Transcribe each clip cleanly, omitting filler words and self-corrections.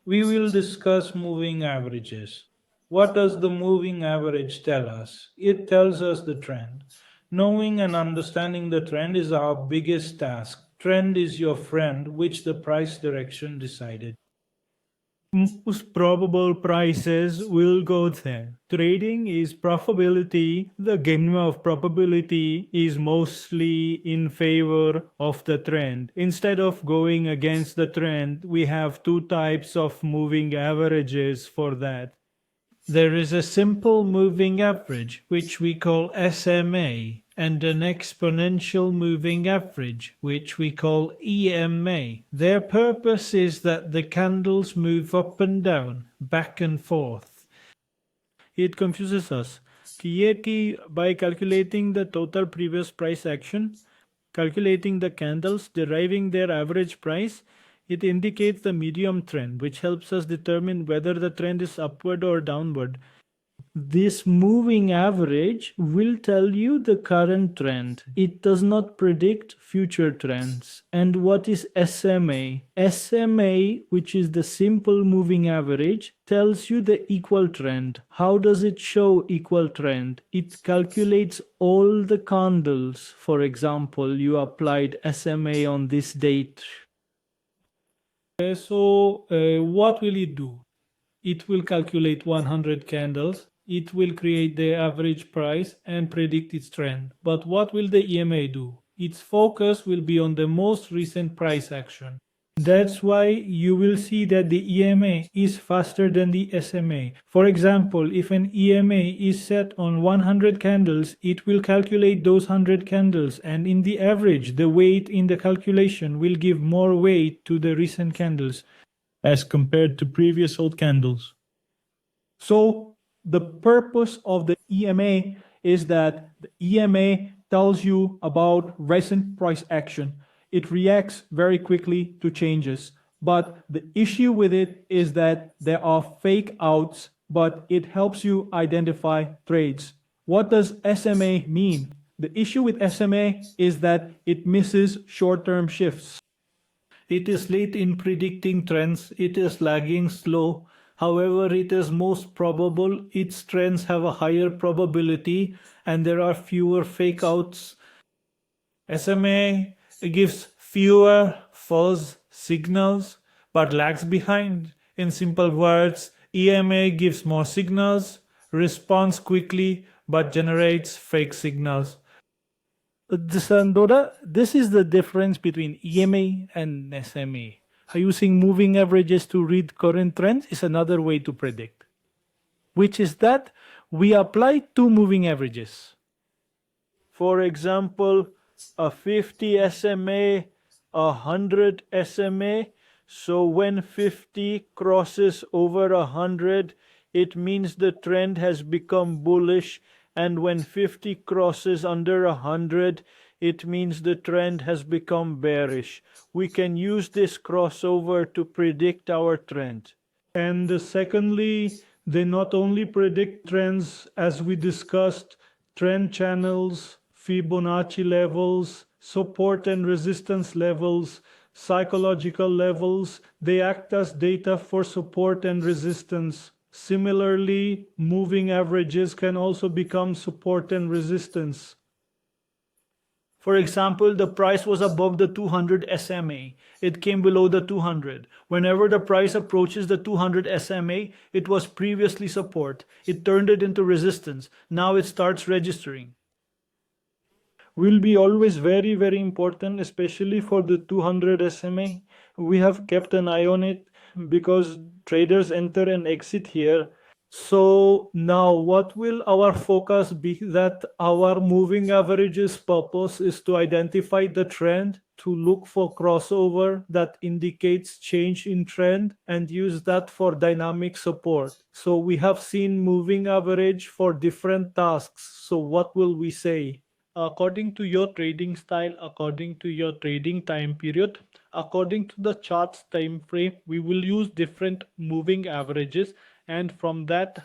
We will discuss moving averages. What does the moving average tell us? It tells us the trend. Knowing and understanding the trend is our biggest task. Trend is your friend, which the price direction decided. Most probable prices will go there. Trading is probability. The game of probability is mostly in favor of the trend. Instead of going against the trend, we have two types of moving averages for that. There is a simple moving average, which we call SMA, and an exponential moving average, which we call EMA. Their purpose is that the candles move up and down, back and forth. It confuses us. By calculating the total previous price action, calculating the candles, deriving their average price, it indicates the medium trend, which helps us determine whether the trend is upward or downward. This moving average will tell you the current trend. It does not predict future trends. And what is SMA? SMA, which is the simple moving average, tells you the equal trend. How does it show equal trend? It calculates all the candles. For example, you applied SMA on this date. What will it do? It will calculate 100 candles. It will create the average price and predict its trend. But what will the EMA do? Its focus will be on the most recent price action. That's why you will see that the EMA is faster than the SMA. For example, if an EMA is set on 100 candles, it will calculate those 100 candles, and in the average, the weight in the calculation will give more weight to the recent candles as compared to previous old candles. So the purpose of the EMA is that the EMA tells you about recent price action. It reacts very quickly to changes. But the issue with it is that there are fake outs, but it helps you identify trades. What does SMA mean? The issue with SMA is that it misses short-term shifts. It is late in predicting trends, it is lagging slow. However, it is most probable its trends have a higher probability and there are fewer fake outs. SMA gives fewer false signals but lags behind. In simple words, EMA gives more signals, responds quickly but generates fake signals. This is the difference between EMA and SMA. Using moving averages to read current trends is another way to predict, which is that we apply two moving averages. For example, a 50 SMA, a 100 SMA. So when 50 crosses over 100, it means the trend has become bullish, and when 50 crosses under 100, it means the trend has become bearish. We can use this crossover to predict our trend. And secondly, they not only predict trends, as we discussed, trend channels, Fibonacci levels, support and resistance levels, psychological levels, they act as data for support and resistance. Similarly, moving averages can also become support and resistance. For example, the price was above the 200 SMA. It came below the 200. Whenever the price approaches the 200 SMA, it was previously support. It turned it into resistance. Now it starts registering. Will be always very, very important, especially for the 200 SMA. We have kept an eye on it because traders enter and exit here. So now what will our focus be? That our moving averages purpose is to identify the trend, to look for crossover that indicates change in trend, and use that for dynamic support. So we have seen moving average for different tasks. So what will we say? According to your trading style, according to your trading time period, according to the chart's time frame, we will use different moving averages, and from that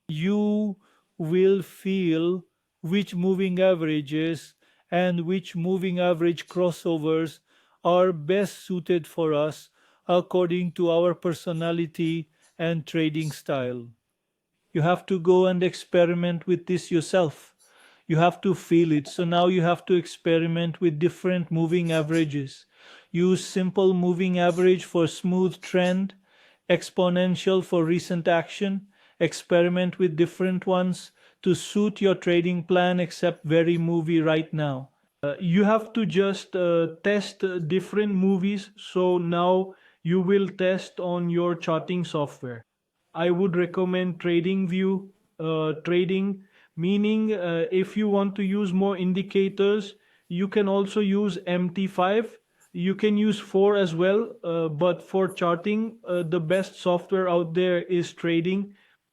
you will feel which moving averages and which moving average crossovers are best suited for us, according to our personality and trading style. You have to go and experiment with this yourself. You have to feel it. So now you have to experiment with different moving averages. Use simple moving average for smooth trend, exponential for recent action. Experiment with different ones to suit your trading plan, except very movie right now. You have to just test different movies. So now you will test on your charting software. I would recommend TradingView. Trading, meaning if you want to use more indicators, you can also use MT5. You can use 4 as well, but for charting, the best software out there is Trading.